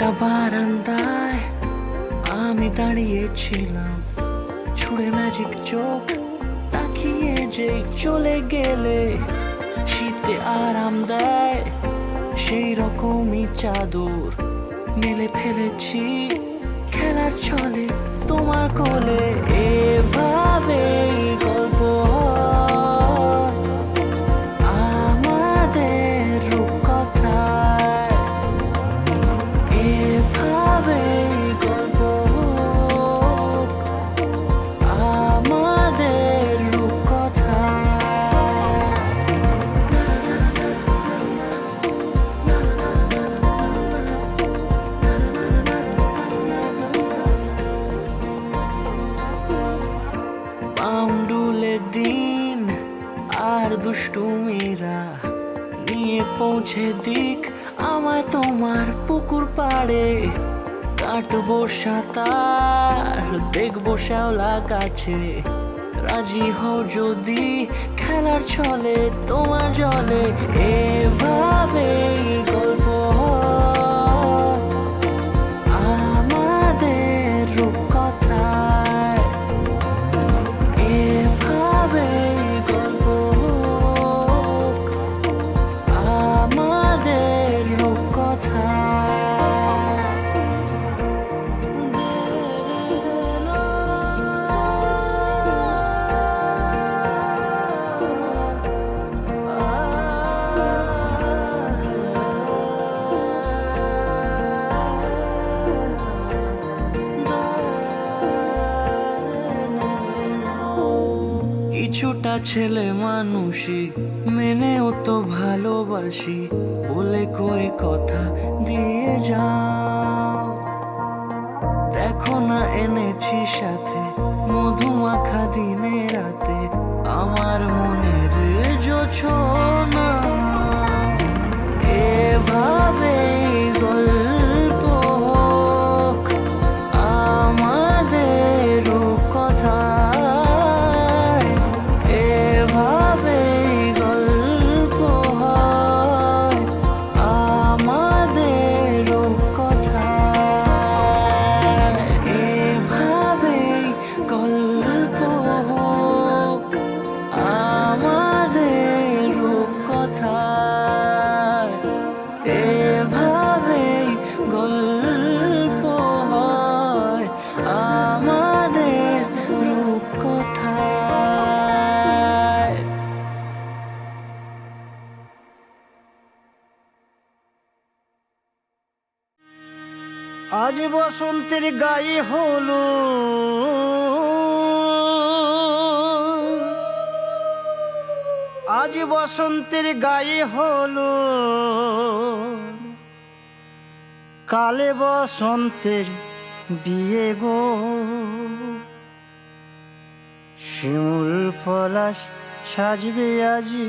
একটা বারান্দায় আমি দাঁড়িয়েছিলাম, ছুড়ে ম্যাজিক চোখ তাকিয়ে যে চলে গেলে শীতে আরাম দেয় সেই রকমই চাদর মেলে ফেলেছি খেলার ছলে তোমার কোলে। এভাবে গল্প আমাদের রূপকথায়, এভাবে গল্প আমাদের রূপকথায়। পাউন্ডুলে দিন আর দুষ্টুমিরা নিয়ে পৌঁছে দিক আমায় তোমার পুকুর পাড়ে। কাটবো সাঁতার, দেখবো শ্যাওলা গাছে, রাজি হও যদি খেলার ছলে তোমার জলে। এভাবে গল্প আমাদের রূপকথায়, এভাবে গল্প আমাদের রূপকথায়। কিছুটা ছেলে মানুষই মেনেও তো ভালোবাসি, বলে কয়ে কথা দিয়ে যাও। দেখো না এনেছি সাথে মধুমাখা দিনে রাতে আমার মনের জোছনা। এভাবে গল্প আমাদের রূপকথায়, এভাবে গল্প হয় আমাদের রূপকথায়, এভাবে গল্প হোক আমাদের রূপকথায়, এভাবে গল্প হয় আমাদের রূপকথায়। আজ বসন্তের গায়ে হলো আজ বসন্তের গায়ে হলো কালে বসন্তের বিয়ে গো। শিমুল পলাশ সাজবে আজি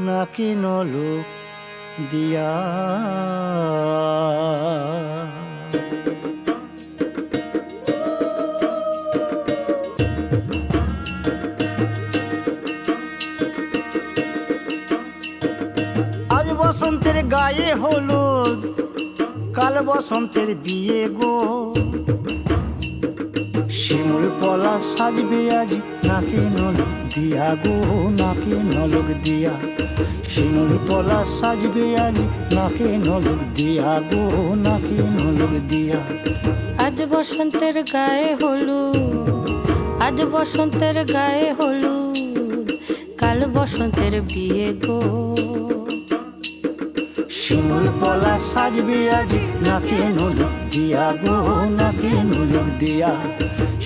নাকি নলোক দিয়া। আজ বসন্তের গায়ে হলুদ কাল বসন্তের বিয়ে গো। শিমুল পলাশ সাজবে আজ নাকি নলক দিয়া গো, নাকি নলক দিয়া। শিমুল পলাশ সাজবে আজ নাকি নলক দিয়া গো, নাকি নলক দিয়া। আজ বসন্তের গায়ে হলুদ, আজ বসন্তের গায়ে হলুদ, কাল বসন্তের বিয়ে গো। শিমুল পলাশ সাজবে আজ নাকি নলক দিয়া গো, নাকি নলক দিয়া।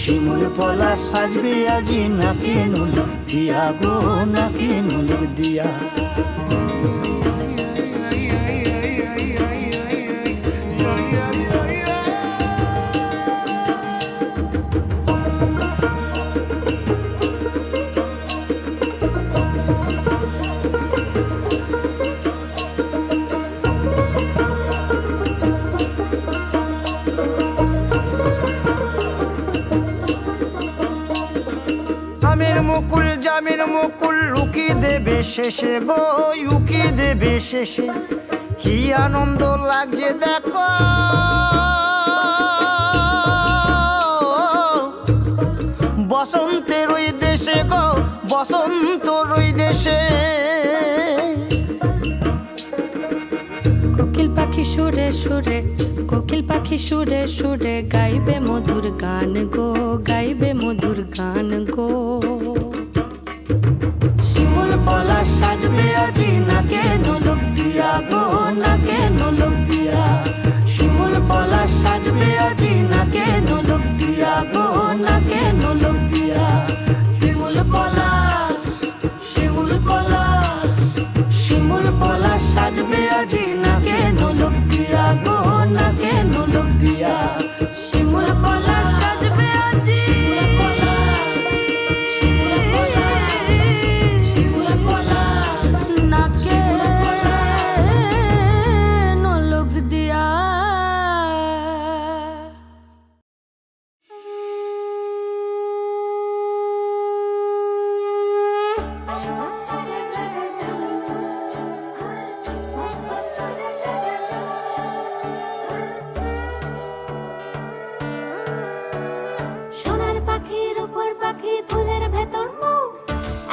শিমুল পলাশ সাজবে আজ নাকি নলক দিয়া গো, নাকি নলক দিয়া। মুকুল জামিন মুকুল লুকি দেবে শেষে গো, উকি দেবে শেষে। কি আনন্দ লাগছে দেখো, বসন্তের ওই দেশে গো, বসন্তর ওই দেশে। কোকিল পাখি সুরে সুরে, কোকিল পাখি সুরে সুরে গাইবে মধুর গান গো, গাইবে মধুর গান গো। শিমুল পলাশ সাজবে আজি নাকে নোলক দিয়া গো, নাকে নোলক দিয়া। শিমুল পলাশ সাজবে আজি নাকে নোলক দিয়া গো, নাকে নোলক দিয়া। শিমুল পলাশ, শিমুল পলাশ, শিমুল পলাশ সাজবে আজি নাকে নোলক দিয়া গো, নাকে নোলক দিয়া। শিমুল পলাশ সাজবে আজি, শিমুল পলাশ নাকে নোলক দিয়া। সোনার পাখির উপর পাখি ফুলের ভেতর মৌ,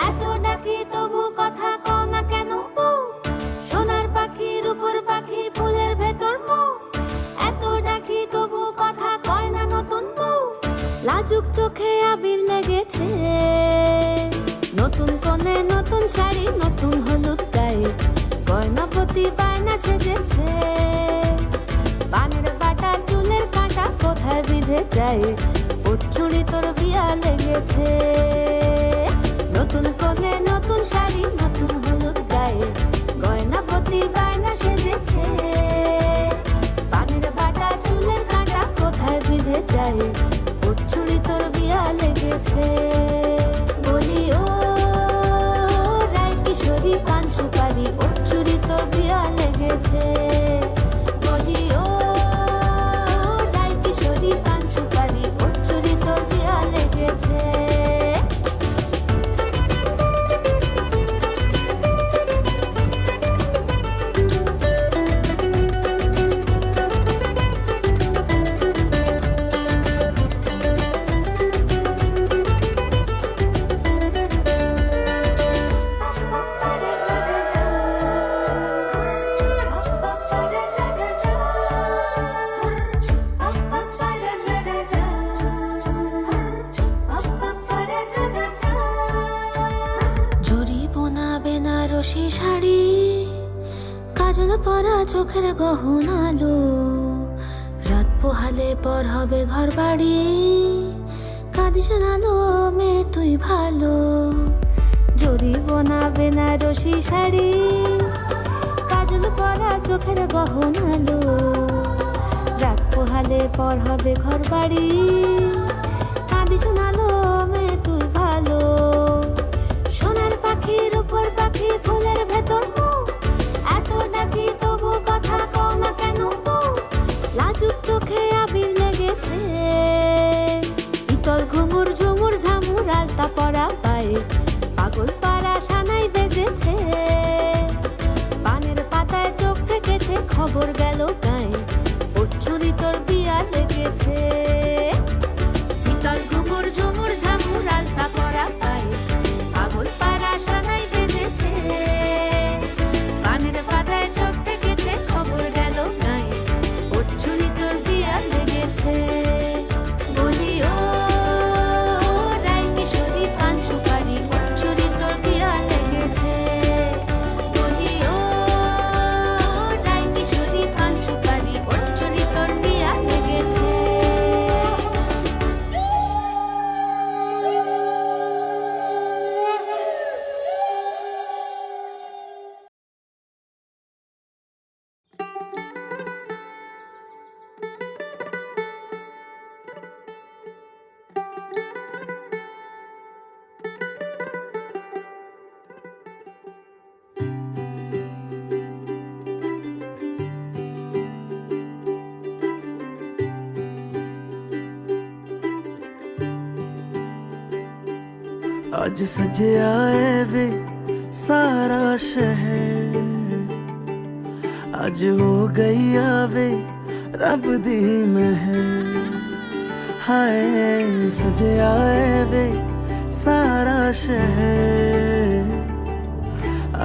এত ডাকি তবু কথা কও না কেন বউ। সোনার পাখির উপর পাখি ফুলের ভেতর মৌ, এত ডাকি তবু কথা কয় না নতুন বউ। লাজুক চোখে আবির লেগেছে, নতুন কোণে নতুন শাড়ি, নতুন হলুদ গায়ে গয়না প্রতি বায়না সেজেছে। পানের বাটা চুলের কাঁটা কোথায় বিঁধে যায়, ওর চুড়ি তোর বিয়া লেগেছে। নতুন কোণে নতুন শাড়ি, নতুন হলুদ গায়ে গয়না প্রতি বায়না সেজেছে। পানের বাটা চুলের কাঁটা কোথায় বিঁধে যায়, ওর চুড়ি তোর বিয়া লেগেছে। বলি ও রায় কিশোরী পান সুপারি, ওর চুড়ি তোর বিয়া লেগেছে। বলি ও রায় কিশোরী পান সুপারি, ওর চুড়ি তোর বিয়া লেগেছে। জরি বোনা বেনারসি শাড়ি, কাজল পরা চোখের গহনালো, রাত পোহালে পর হবে ঘর বাড়ি, কাঁদিস নালো মেয়ে তুই ভালো। জরি বোনা বেনারসি শাড়ি, কাজল পরা চোখের গহনালো, রাত পোহালে পর হবে ঘর বাড়ি, কাঁদিস নালো মেয়ে তুই ভালো। সোনার পাখির উপর পাখি ফুলের ভেতর মৌ, এত ডাকি তবু কথা কও না কেন বউ। লাজুক চোখে আবির লেগেছে, ইতল ঘুমুর ঝুমুর ঝামুর আলতা পরা পায়ে, পাগল পাড়া সানাই বেজেছে। পানের পাতায় চোখ থেকেছে, খবর গেল গায়ে, ওর চুরি তোর বিয়া লেগেছে। ইতল ঘুমুর ঝুমুর ঝামুর আলতা পরা পায়ে, পাগল পাড়া সানাই বেজেছে। পানের পাতায় চোখ থেকেছে, খবর গেল গায়ে, ওর চুরি তোর বিয়া লেগেছে। বলি ও রায় কিশোরী পান সুপারি, ওর চুরি তোর বিয়া লেগেছে। বলি ও রায় কিশোরী পান সুপারি, ওর চুরি তোর বিয়া লেগেছে। आज सजया है वे सारा शहर, ਅੱਜ ਹੋ ਗਈ ਆਵੇ ਰੱਬ ਦੀ ਮਹਿਰ, ਹਾਏ ਸਜਿਆ ਏ ਵੇ ਸਾਰਾ ਸ਼ਹਿਰ।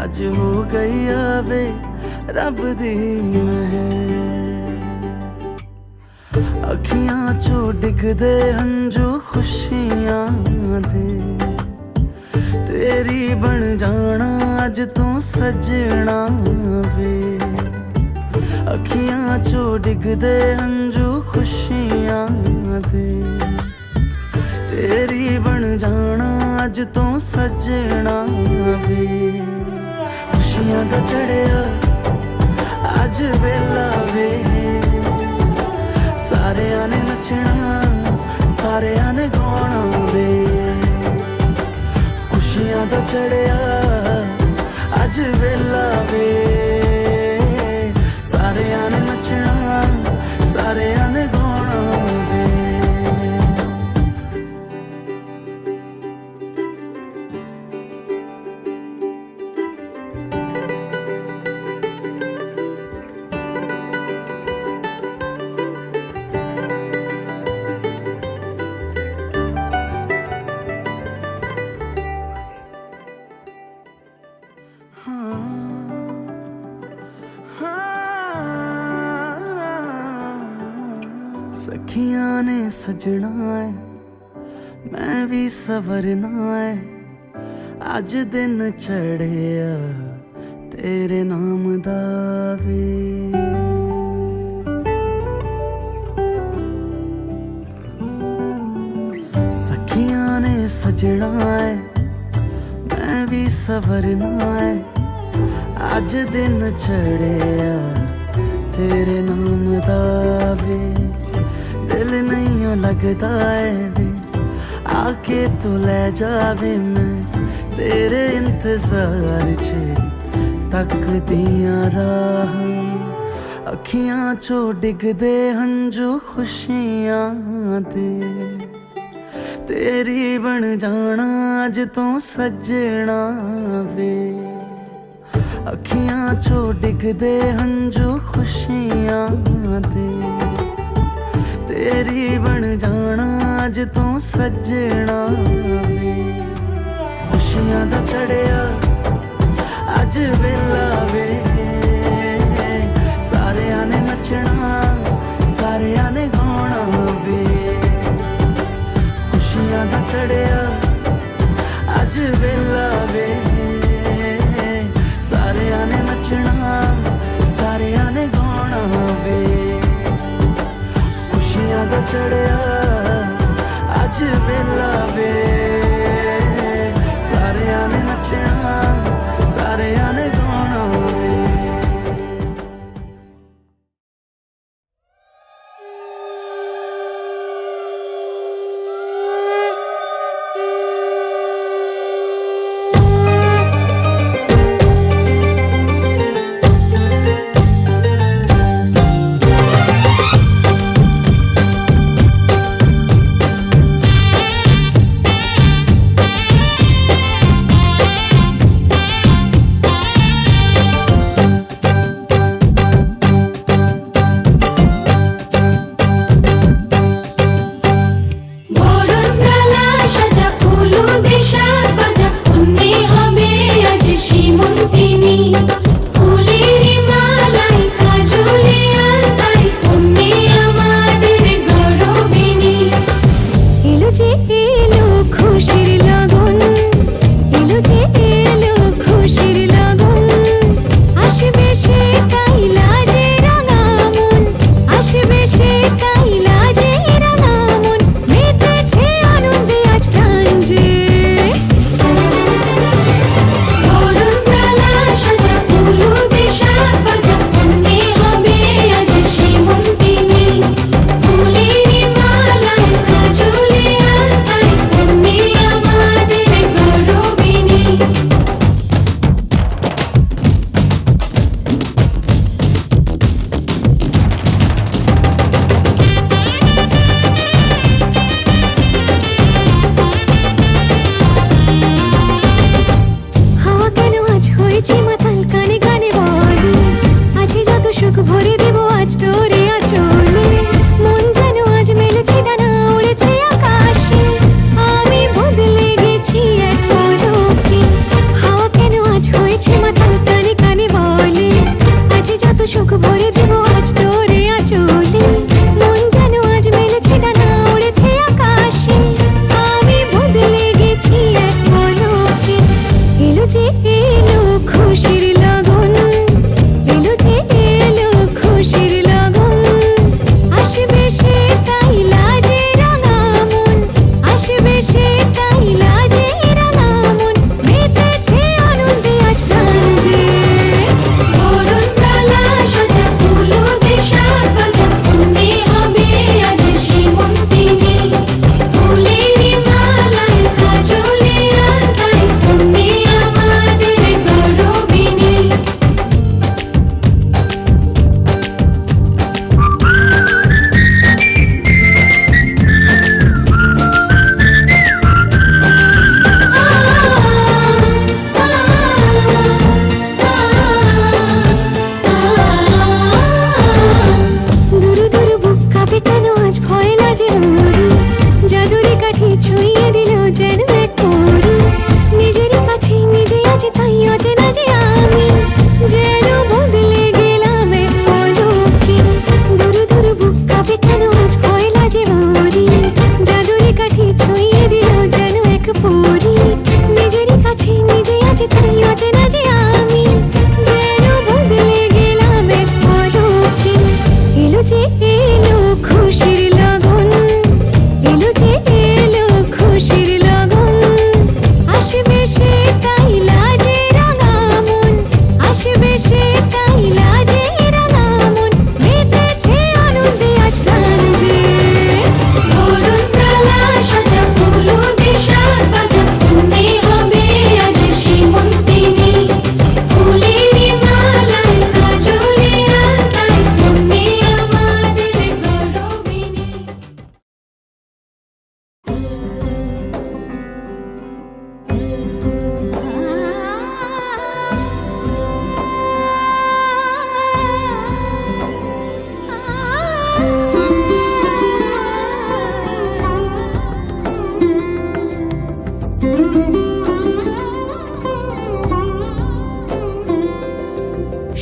ਅੱਜ ਹੋ ਗਈ ਆਵੇ ਰੱਬ ਦੀ ਮਹਿਰ, ਅੱਖੀਆਂ ਚੋਂ ਡਿੱਗਦੇ ਹੰਝੂ ਖੁਸ਼ੀਆਂ ਦੇ, ਤੇਰੀ ਬਣ ਜਾਣਾ ਅੱਜ ਤੋਂ ਸਜਣਾ ਵੇ। ਅੱਖੀਆਂ ਚੋਂ ਡਿੱਗਦੇ ਹੰਝੂ ਖੁਸ਼ੀਆਂ ਦੇ, ਤੇਰੀ ਬਣ ਜਾਣਾ ਅੱਜ ਤੋਂ ਸਜਣਾ ਵੇ। ਖੁਸ਼ੀਆਂ ਦਾ ਚੜਿਆ ਅੱਜ ਵੇਲਾ ਵੇ, ਸਾਰਿਆਂ ਨੇ ਨੱਚਣਾ ਸਾਰਿਆਂ ਨੇ ਗਾਉਣਾ ਵੇ। ਖੁਸ਼ੀਆਂ ਦਾ ਚੜਿਆ ਅੱਜ ਵੇਲਾ ਵੇ, ਸਾਰਿਆਂ ਨੇ ਨੱਚਣਾ ਸਾਰਿਆਂ ਨੇ ਗਾਉਣਾ ਵੇ। सखियां ने सजना है मैं भी सवरना है, अज दिन चढ़िया तेरे नाम दा वे। सखियां ने सजना है मैं भी सवरना है, अज दिन चढ़िया तेरे नाम दा वे। दिल नहीं लगता है वे आके तू ले जावे, मैं तेरे इंतजार च तकदियां राह। अखियां चो डिगदे हंझू खुशियां दे, तेरी बन जाना अज तो सजना वे। अखियां चो डिगदे हंझू खुशियां दे, तेरी बन जाना अज तू सजना वे। खुशियां दा चढ़िया अज वेला वे, सारियां ने नचना सारियां ने गाउणा वे। खुशियां दा चढ़िया अज वेला वे, सारियां ने नचना सारियां ने गाउणा वे। खुशियां दा चढ़िया अज वेला वे, सारियां ने नचना सारियां ने गाउणा वे। সাজা এলো খুশির লগন, এলো যে এলো খুশির লগন, আসবে সে তাই লাজে রাঙা মন, আসবে সে তাই লাজে রাঙা মন, মেতেছে আনন্দে আজ প্রাণ যে। বরণ ডালা সাজা ফুলো দেশার বাজা, মনে হবে আজ সীমন্তিনী, ফুলেরই মালায় কাজলে আলতায়, তুমি আমাদের গৌরবিনী। দুরু দুরু বুক কাঁপে কেন আজ ভয় লাজে ওরে, জাদুরি কাঠি ছুঁয়ে দিল যেন এক পরি, নিজেরই কাছে নিজে আছে তাই অচেনা যে আমি, যেন বদলে গেলাম এক পলকে। দুরু দুরু বুক কাঁপে কেন আজ ভয় লাজে ওরে, জাদুরি কাঠি ছুঁয়ে দিল যেন এক পরি, নিজেরই কাছে নিজে আছে তাই অচেনা যে আমি, যেন বদলে গেলাম এক পলকে। এলো যে এলো খুশির লগন, এলো যে এলো খুশির লগন, আসবে সে তাই লাজে রাঙা মন, আসবে সে তাই লাজে রাঙা মন, মেতেছে আনন্দে আজ প্রাণ যে। বরণ ডালা সাজা ফুলো দেশার বাজা, তুমি হবে আজ সীমন্তিনী, ফুলেরই মালায় কাজলে আলতায়, তুমি আমাদের গৌরবিনী।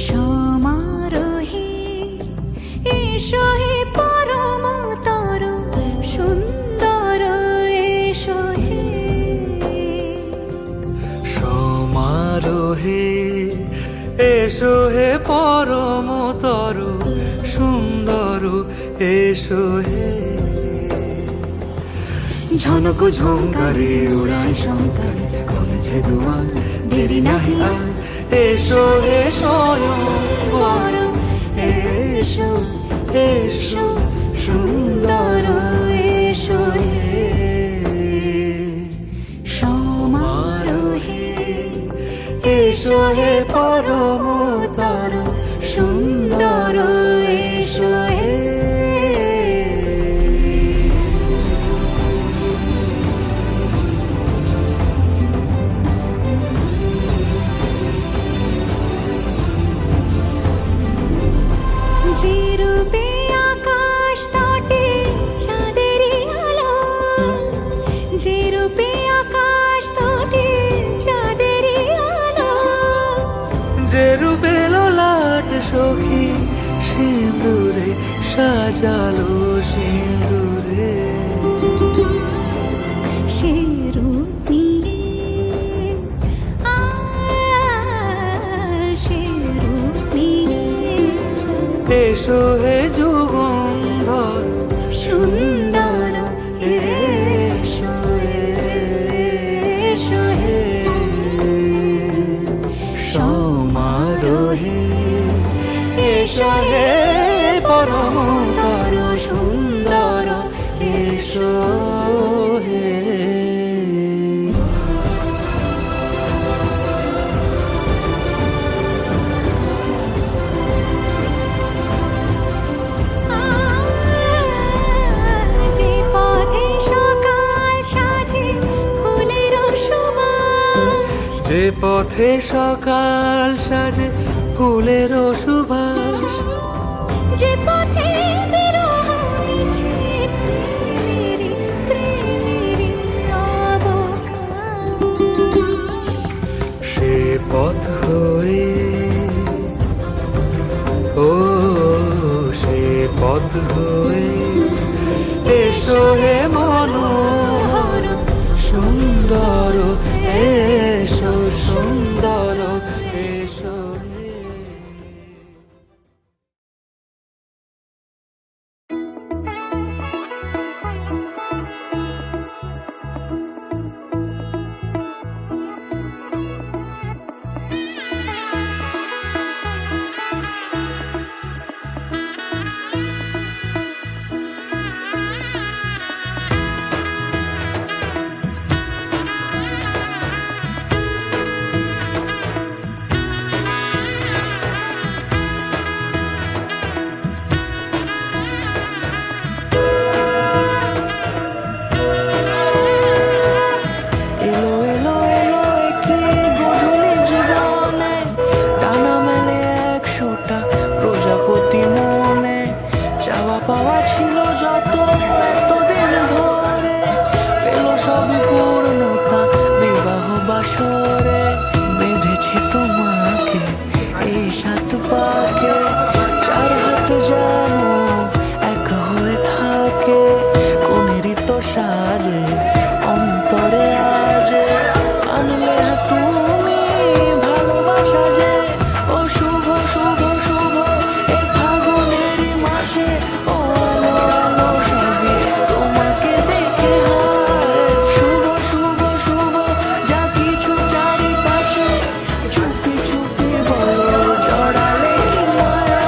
সমারোহে এসো হে পরমতর সুন্দর, এসো হে সমারোহে এসো হে পরমতর সুন্দর, এসো হে। ঝনক ঝঙ্কারে উড়ায় শঙ্কারে, কমেছে দুয়ার দেরি নাহি আর, এসো হে স্বয়ংবর, এসো এসো সুন্দর, এসো হে। সমারোহে এসো হে পরমতর সুন্দর, এসো হে। যে রূপে আকাশ তটে চাঁদেরই আলো, যে রূপে আকাশ তটে চাঁদেরই আলো, যে রূপে ললাট সখী সিঁদুরে সাজালো সিঁদুরে, সে রূপ নিয়ে সে রূপ নিয়ে এসো হে যুগন্ধর সুন্দর, এসো এসো হে। সমারোহে এসো হে পরমতর সুন্দর, এসো হে। যে পথে সকাল সাজে ফুলের সুবাস, যে পথে সকাল সাজে ফুলের সুবাস, যে পথে বিরহ মিছে প্রেমেরই প্রেমেরই অবকাশ, সে পথ হয়ে ও সে পথ হয়ে এসো হে মনোহর সুন্দর, এসো সুন্দর, এসো এলো এলো এলো একটি গধূলি জীবনে ডানা মেলে 100টা প্রজাপতি মনে চাওয়া পাওয়া ছিল যত এতদিন ধরে পেল সবই পূর্ণতা বিবাহ বাসরে বেঁধেছি তোমাকে এই 7 পাকে 4 হাত যেন এক হয়ে থাকে কোনেরই তো সাজে অন্তরে আজে আনলে তুমি ভালোবাসা যে ও শুভ শুভ শুভ এই ফাগুনেরই মাসে ও আলো আলো সবই তোমাকে দেখে হয় শুভ শুভ শুভ যা কিছু চারিপাশে চুপি চুপি বলো জড়ালে কি মায়া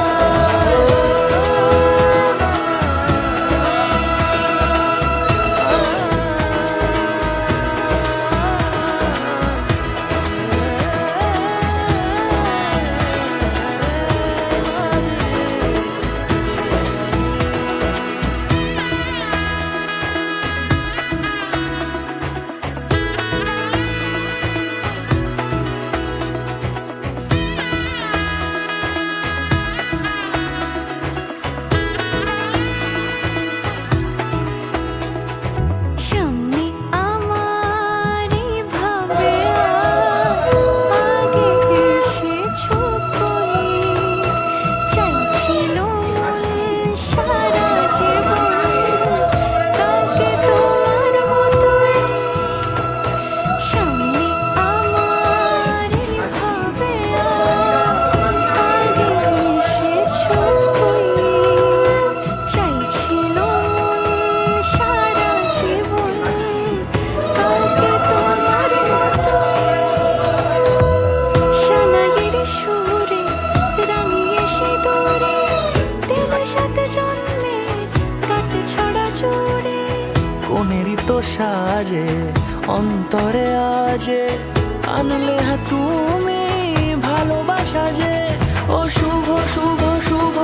সামনে আমার ভাবে আগে এসেছো কই চাইছিল সারা জীবন কাকে তোমার মতোই সামনে আমার ভাবে আগে এসেছো কই চাইছিল সারা জীবন কাকে তোমার মতোই শালায়ের সুরে রাঙিয়ে সে দৌড়ে দিলের সাথে জন্মে কাট ছড়া জোড়ে কোনেরই তো সাজে অন্তরে আজে আনলে তুমি ভালোবাসা যে ও শুভ শুভ শুভ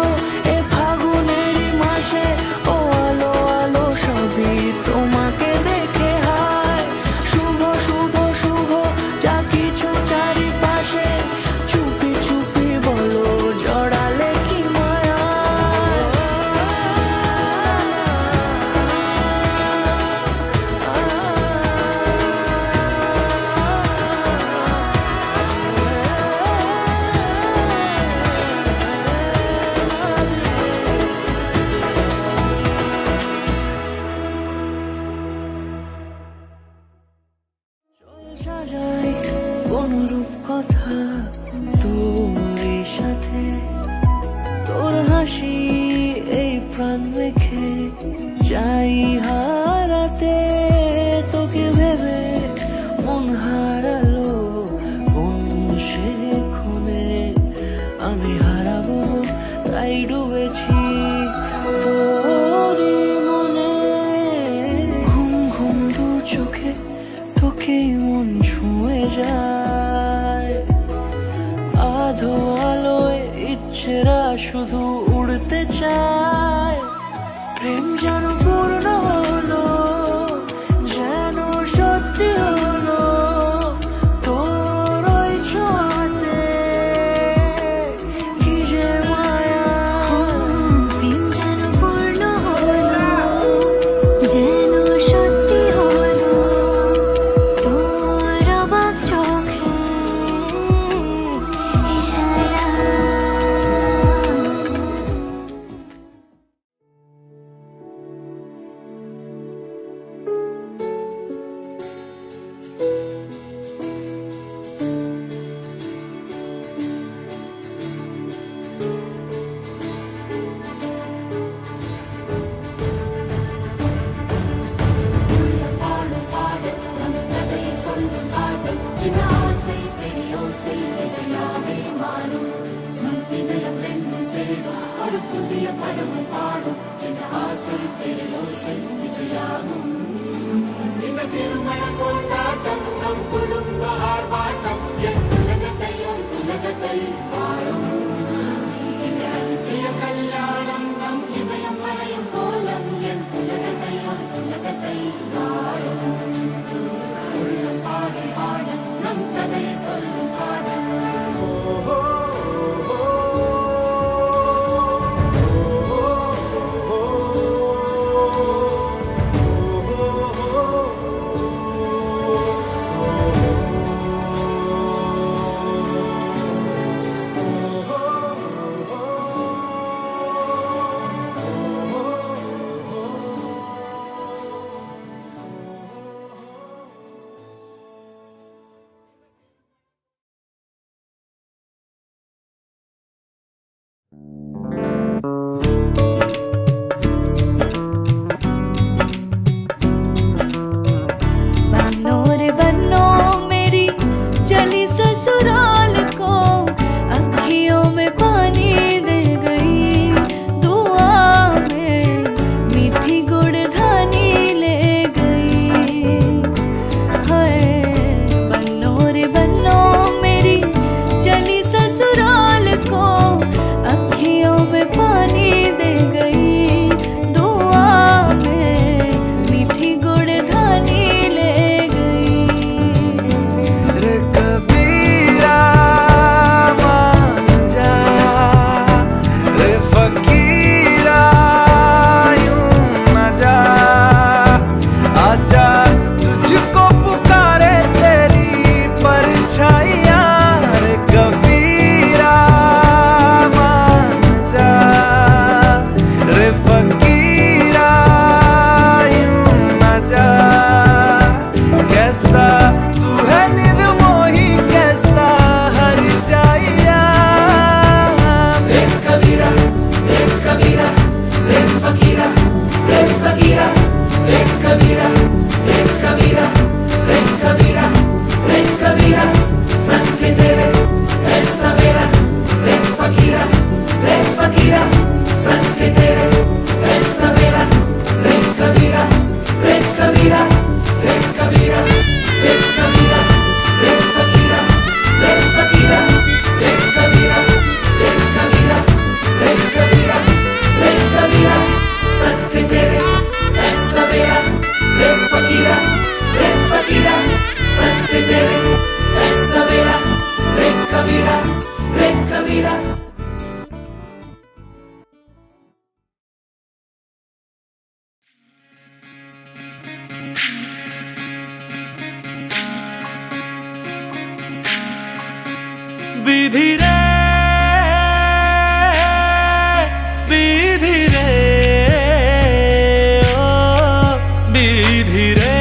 এ ফাগুনেরই মাসে ও আলো আলো সবই তোমাকে দেখে হয় শুভ শুভ শুভ যা কিছু চারিপাশে চুপি চুপি বলো জড়ালে কি মায়া সাজাই কোন রূপকথা তোর সাথে তোর হাসি এই প্রাণ রেখে চাই হারাতে তোকে ভেবে মন হারালো কোন সে খুনে আমি হারাবো তাই ডুবেছি তোরই মনে ঘুম ঘুম দু চোখে তোকেই মন ছুঁয়ে যায় আধো আলোয় ইচ্ছেরা শুধু উড়তে চায় প্রেম যেন পূর্ণ হলো যেন সত্যি হলো তোর ওই ছোঁয়াতে কি যে মায়া প্রেম যেন পূর্ণ হলো যেন সত্যি হলো তোর অবাক চোখে ইশারা இசையாவே மாறும் நம் இதயம் ரெண்டும் சேரும் ஒரு புதிய பருவம் பாடும் இந்த ஆசை பேரோசை இசையாகும் இந்த திருமண கொண்டாட்டம் நம் குடும்ப ஆர்ப்பாட்டம் என் உலகத்தை வாழும் இந்த அதிசய கல்யாணம் நம் இதயம் வரையும் கோலம் என் உலகத்தை வாழும் உள்ளம் பாடும் பாடல் நம் கதையை சொல்லும் காதல் विधि रे विधि रे ओ विधि रे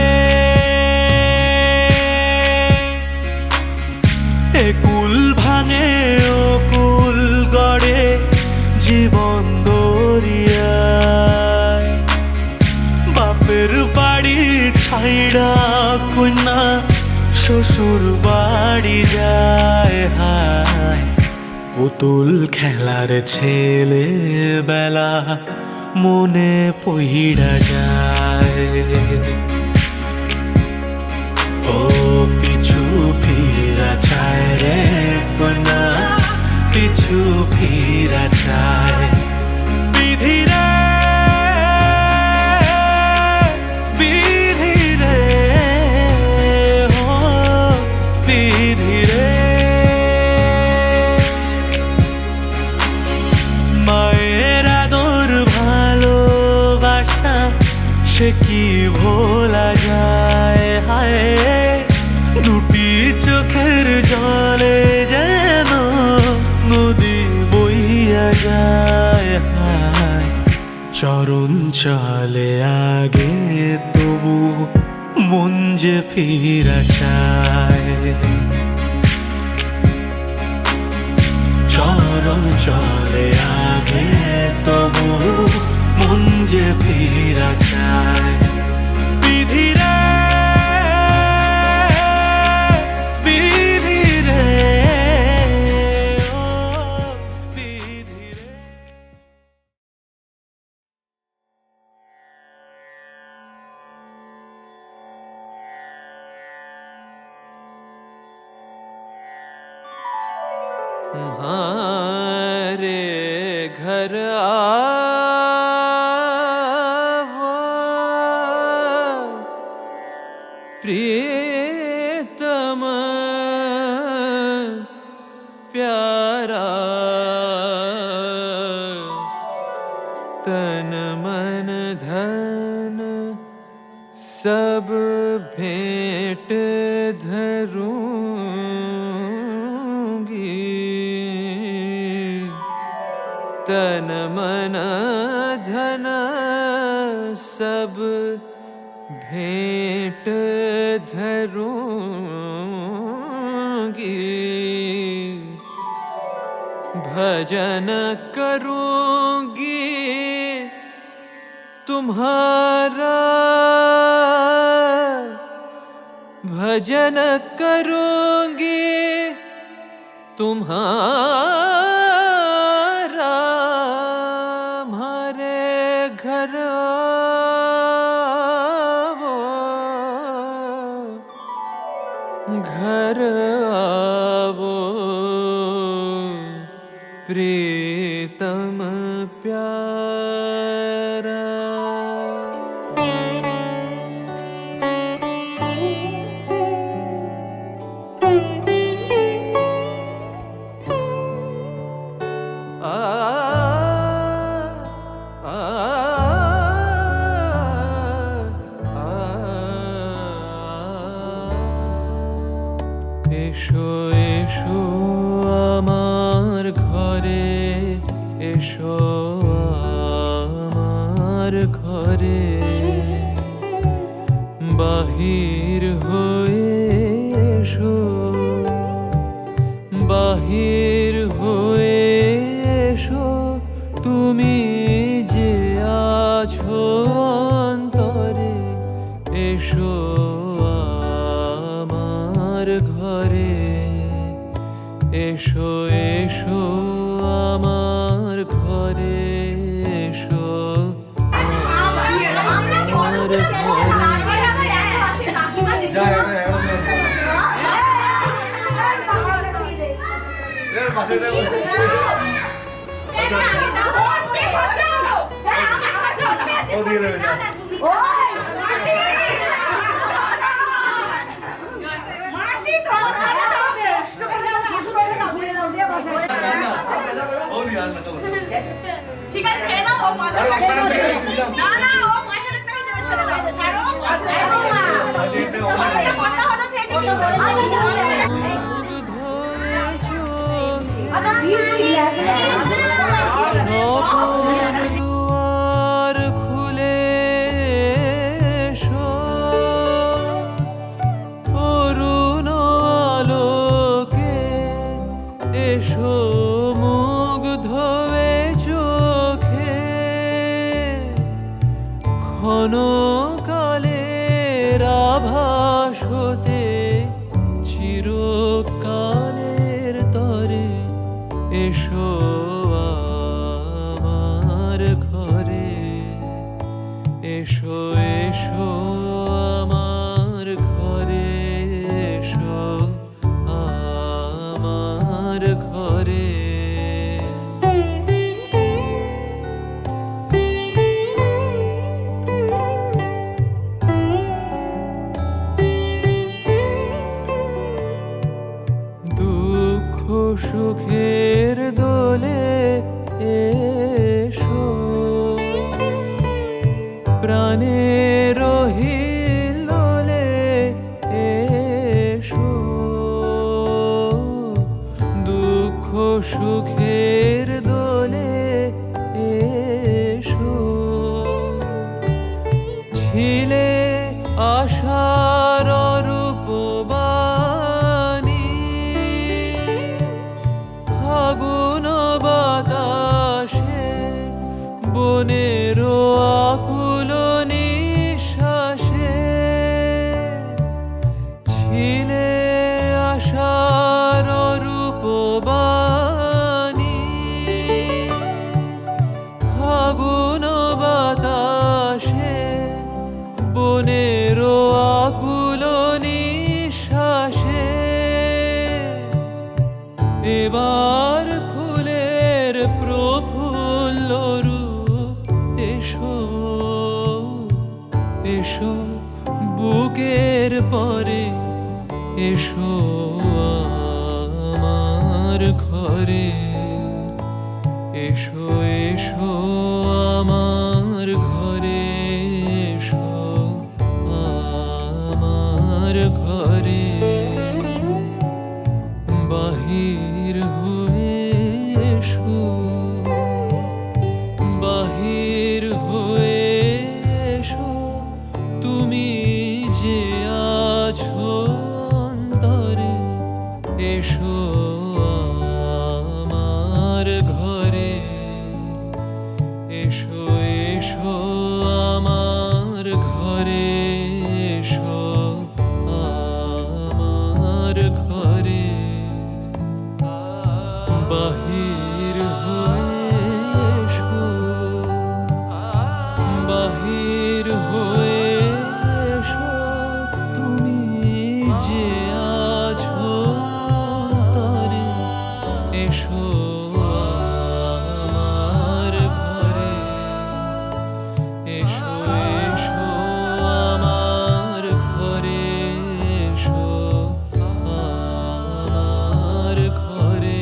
ए कुल भाঙে ও কুল গড়ে জীবন দরিয়ায় বাপের বাড়ি ছাইড়া কন্যা শ্বশুর বাড়ি যায় হায় পুতুল খেলার ছেলে বেলা মনে পইড়া যায় ও পিছু ফিরা চায় রে কন্যা পিছু ফিরা চায় বিধি রে বিধি রে ও বিধি রে মায়ের আদর ভালোবাসা সে কি ভোলা যায় হায় দুটি চোখের জলে যেন নদী বইয়া যায় হায় চরণ চলে আগে তবু মন যে ফিরা চায় চরণ চলে আগে তবু মন যে ফিরা চায় বিধি রে বিধি রে तुम्हारे घर आवो प्रियतम प्यारा, तन मन धन सब भेंट धरूंगी, तन मन धन सब भेंट धरूंगी, भजन करूंगी तुम्हारा, भजन करूंगी तुम्हारा, हमारे घर आवो, घर आवो प्रीतम प्यारा। এসো এসো আমার ঘরে, এসো আমার ঘরে, বাহির হয়ে এসো, বাহির হয়ে এসো, তুমি যে আছো অন্তরে, এসো আমার ঘরে, এসো এসো আমার ঘরে, এসো আমার ঠিক আছে ছেড়ে দাও, ও 5,000 টাকা না না, ও 5,000 টাকা দেবে, ছেড়ে দাও, ছাড়ো, কথা হলো থেকে কি আচ্ছা ফিস কি আছে, দুয়ার খুলে এসো, অরুণ আলোকে এসো, মুগ্ধ হয়ে চোখে, ক্ষণকালের আভাস হতে চিরকালের তরে, এসো আমার ঘরে, এসো এসো আমার ঘরে, এসো আমার ঘরে। দুঃখ সুখের দোলে এসো, প্রাণের হিল্লোলে এসো, দুঃখ সুখের দোলে এসো, ছিলে আশার রূপবাণী, ফাগুন বাতাসে বনের আকুল নিঃশ্বাসে, ছিলে আশার রূপবাণী, ফাগুন বাতাসে বনের আকুল নিঃশ্বাসে, এবার ফুলের প্রফুল্ল রূপ এসো এসো বুকের পরে এসো আমার ঘরে এসো এসো আমার ঘরে এসো আমার ঘরে বাহির হয়ে এসো বাহির হয়ে এসো তুমি যে আছো অন্তরে এসো আমার ঘরে এসো এসো আমার ঘরে এসো আমার ঘরে বাহির হয়ে এসো বাহির হয়ে এসো তুমি যে আছো অন্তরে এসো আমার ঘরে এসো এসো আমার ঘরে এসো আমার ঘরে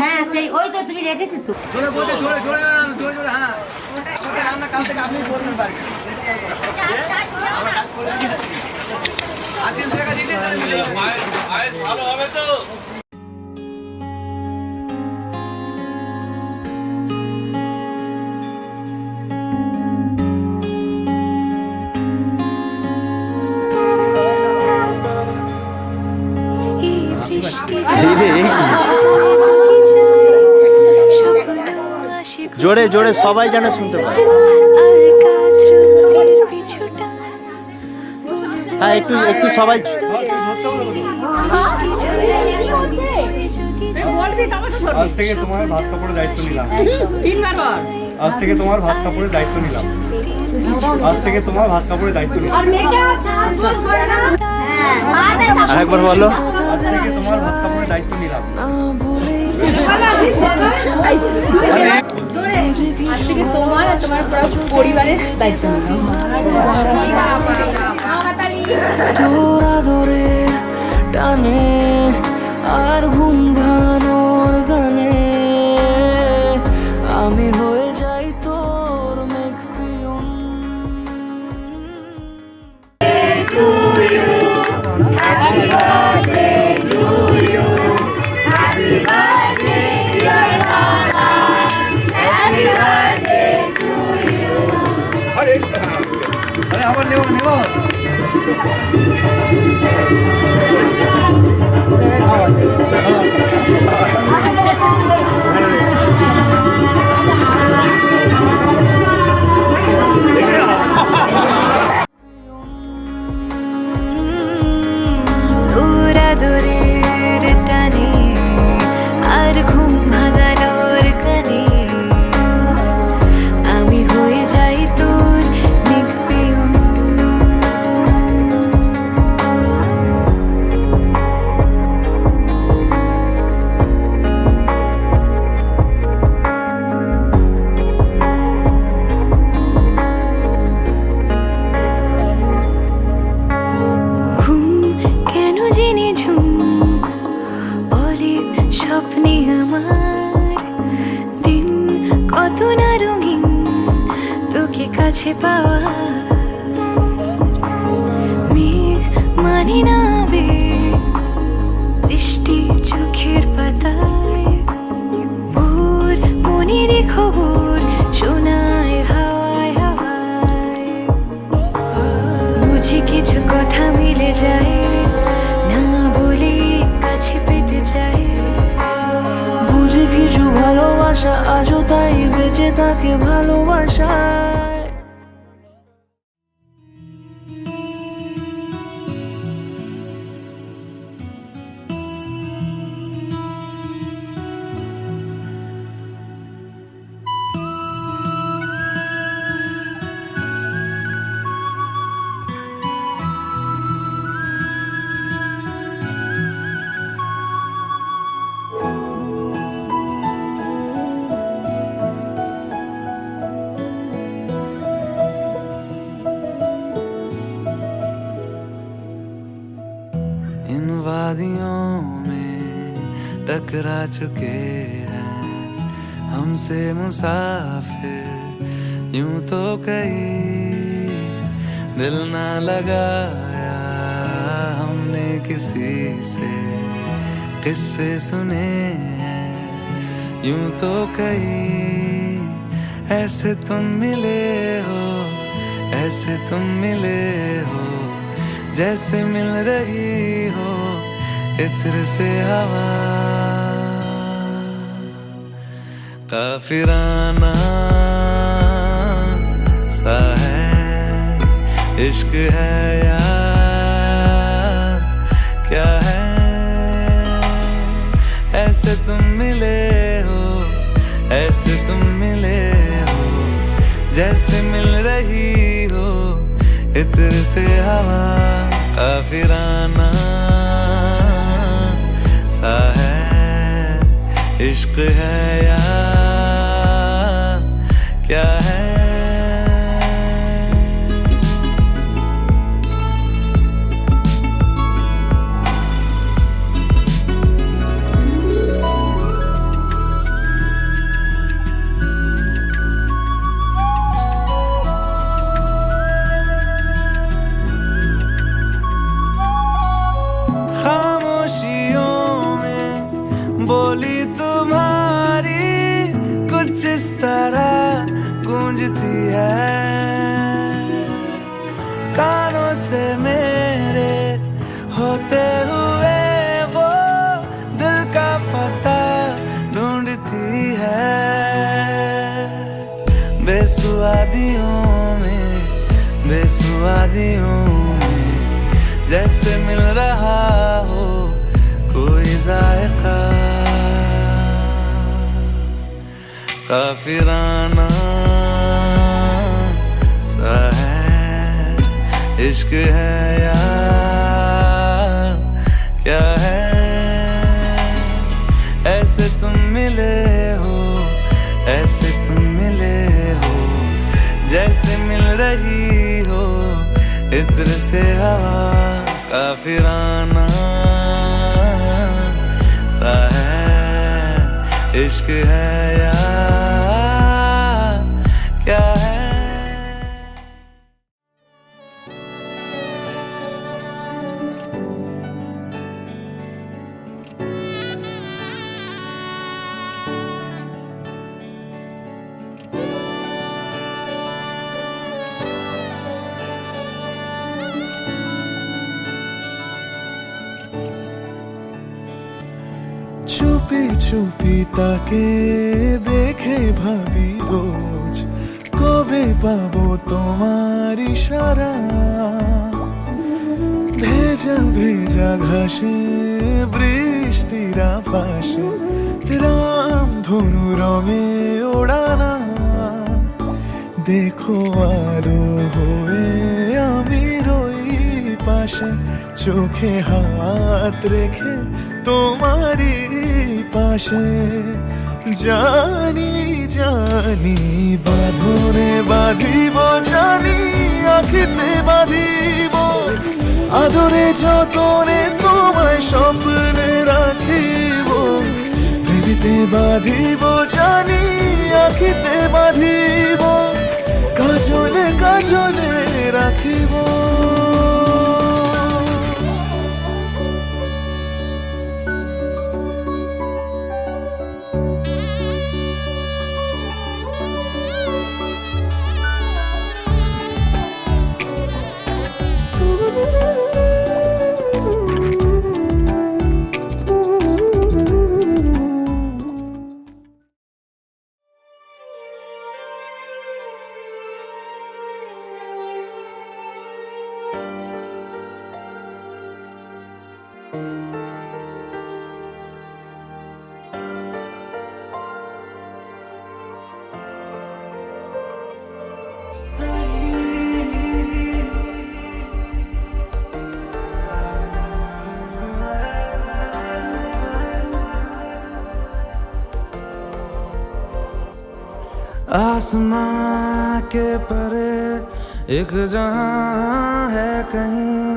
হ্যাঁ সেই ওই তো তুমি রেখেছো তো জোরে জোরে সবাই যেন শুনতে পায়। হ্যাঁ একটু একটু সবাই আজ থেকে তোমার ভাত কাপড়ের দায়িত্ব নিলাম আজ থেকে তোমার ভাত কাপড়ের দায়িত্ব নিলাম আজ থেকে তোমার ভাত কাপড়ের দায়িত্ব নিলাম আরেকবার বলো। আজ থেকে তোমার ভাত কাপড়ের দায়িত্ব নিলাম আজ থেকে তোমার আর তোমার পরিবারের দায়িত্ব তোরা ধরে টানে আর ঘুম ভাঙানোর গানে আমি হয়ে যাই তোর মেঘ পিয়ন। আরে আবার নেব নেব তোরা দূরের টানে আর ঘুম ভাঙানোর গানে আমি হয়ে যাই তোর মেঘ পিয়ন। ঘুম কেন জেনে ঝুম বলে স্বপ্নে আমার দিন কত না রঙিন তোকে কাছে পাওয়া মেঘ মানে না আবেগ বৃষ্টি চোখের পাতায় ভোর মনের খবর শোনায় হাওয়ায় হাওয়ায় বুঝি কিছু কথা মিলে যায় না আশা আজও তাই বেঁচে থাকে ভালোবাসায়। इन वादियों में टकरा चुके हैं हमसे मुसाफिर यूं तो कहीं दिल ना लगाया हमने किसी से किस्से सुने हैं यूं तो कहीं ऐसे तुम मिले हो ऐसे तुम मिले हो जैसे मिल रही हो इत्र से हवा काफिराना सा है इश्क है या क्या है ऐसे तुम मिले हो ऐसे तुम मिले हो जैसे मिल रही हो इत्र से हवा काफिराना सा है इश्क है या क्या है बोली तुम्हारी कुछ इस तरह गूंजती है कानों से मेरे होते हुए वो दिल का पता ढूंढती है बेसुआदियों में जैसे मिल रहा हो कोई जायका काफिराना सा है इश्क है या क्या है ऐसे तुम मिले हो ऐसे तुम मिले हो जैसे मिल रही हो इत्र से हवा काफिराना सा है इश्क है या क्या है চুপি চুপি তাকে দেখে ভাবি রোজ কবে পাবো তোমার ইশারা ভেজা ভেজা ঘাসে বৃষ্টির আভাসে রাম ধনু রঙে ওড়ানা দেখো আলো হয়ে আমি রই পাশে চোখে হাত রেখে তোমারই পাশে জানি জানি বাঁধনে বাঁধিব জানি আখিতে বাঁধিব আদরে যতনে তোমায় স্বপ্নে রাখিব পৃথিবীতে বাঁধিব জানি আখিতে বাঁধিব কাজলে কাজলে রাখিব आसमां के परे एक जहां है कहीं,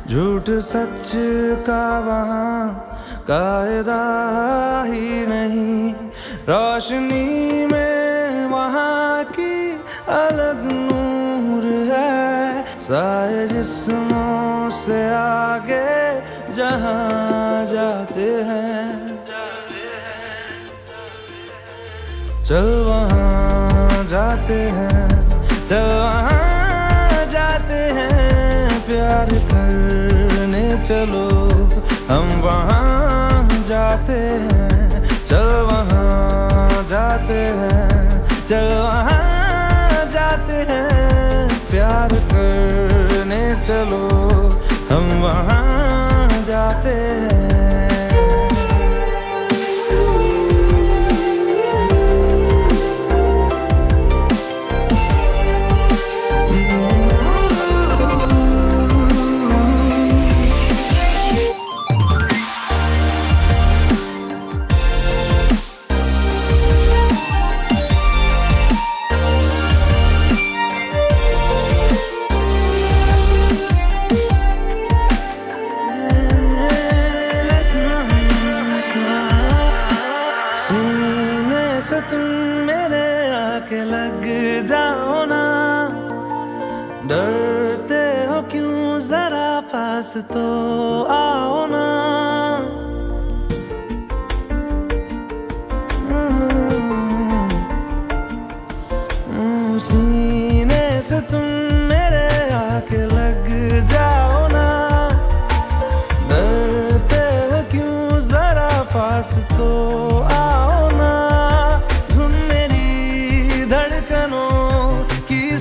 झूठ सच का वहां कायदा ही नहीं। रोशनी में वहां की अलग नूर है, साए जिस्मों से आगे जहां जाते हैं। चल वहां जाते हैं, चल वहां जाते हैं, प्यार करने चलो हम वहां जाते हैं। चल वहां जाते हैं, चल वहां जाते हैं, प्यार करने चलो हम वहां जाते हैं। तुम मेरे आके लग जाओ ना, डरते हो क्यों जरा पास तो आओ ना। सीने से तुम मेरे आके लग जाओ ना, डरते हो क्यों जरा पास तो आओ ना।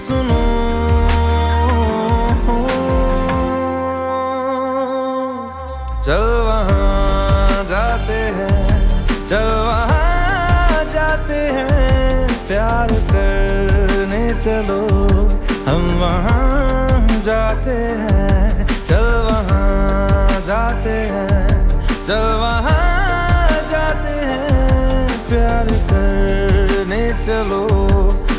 सुनो चल वहां जाते हैं, चल वहां जाते हैं, प्यार करने चलो हम वहां जाते हैं। चल वहां जाते हैं, चल वहां जाते हैं, प्यार करने चलो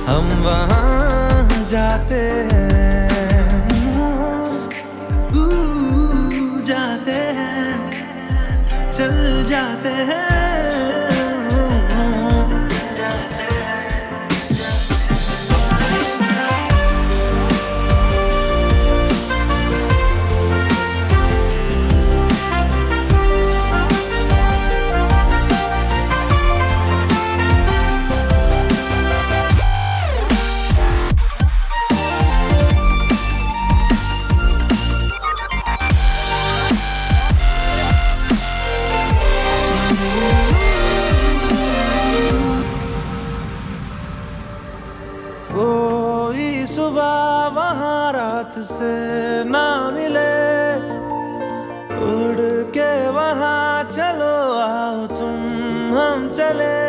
हम वहां जाते हैं। जाते हैं, चल जाते हैं। कोई सुबह वहाँ रात से ना मिले, उड़ के वहाँ चलो आओ तुम हम चले।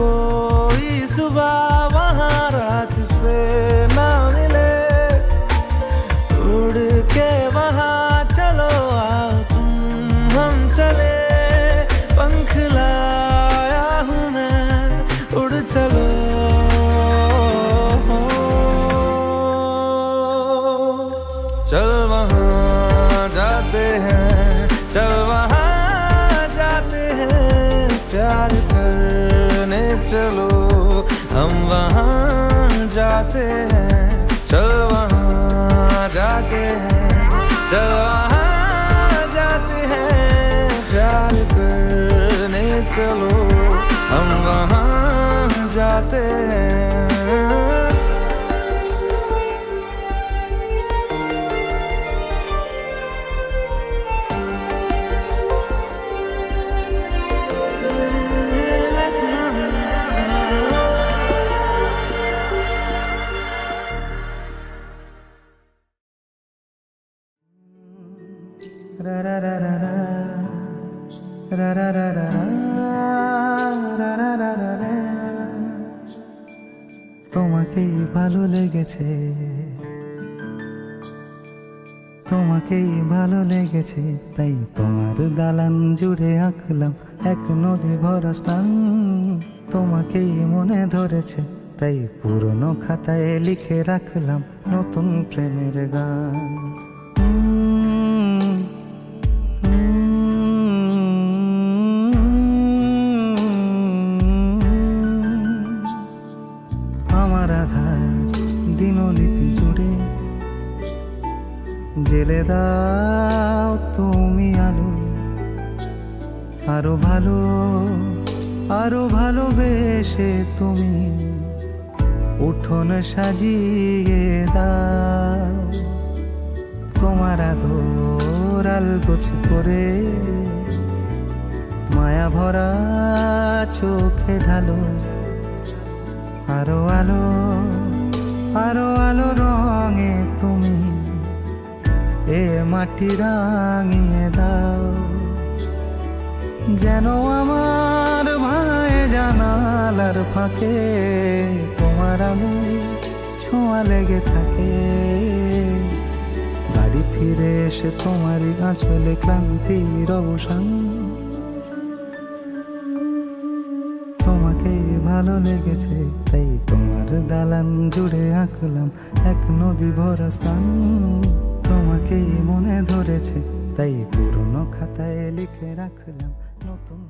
कोई सुबह वहाँ रात से ना मिले, उड़ के वहाँ चलो आओ तुम हम चले। पंख लाया हूँ मैं, उड़ चलो चल वहाँ जाते हैं, चल वहाँ जाते हैं, प्यार करने चलो हम वहाँ जाते हैं। चल वहाँ जाते हैं, चल वहाँ जाते हैं, प्यार करने चलो हम वहाँ जाते हैं। তোমাকেই ভালো লেগেছে, তোমাকেই ভালো লেগেছে তাই তোমার দালান জুড়ে আঁকলাম এক নদী ভরা স্থান। তোমাকেই মনে ধরেছে তাই পুরনো খাতায় লিখে রাখলাম নতুন প্রেমের গান। আমার আধার দিনলিপি জুড়ে জেলে দাও তুমি আলো, আরো ভালো আরো ভালোবেসে তুমি উঠোন সাজিয়ে দাও। তোমার আদর আলগোছ করে মায়া ভরা চোখে ঢালো, আরো আলো আরো আলো রঙে তুমি এ মাটি রাঙিয়ে দাও। যেন আমার ভাঙায় জানালার ফাঁকে তোমার আলো ছোঁয়া লেগে থাকে। বাড়ি ফিরে এসে তোমারই আঁচলে ক্লান্তির অবসান। তোমাকে ভালো লেগেছে তাই তোমার দালান জুড়ে আঁকলাম এক নদী ভরা স্থান। তোমাকেই মনে ধরেছে তাই পুরনো খাতায় লিখে রাখলাম নতুন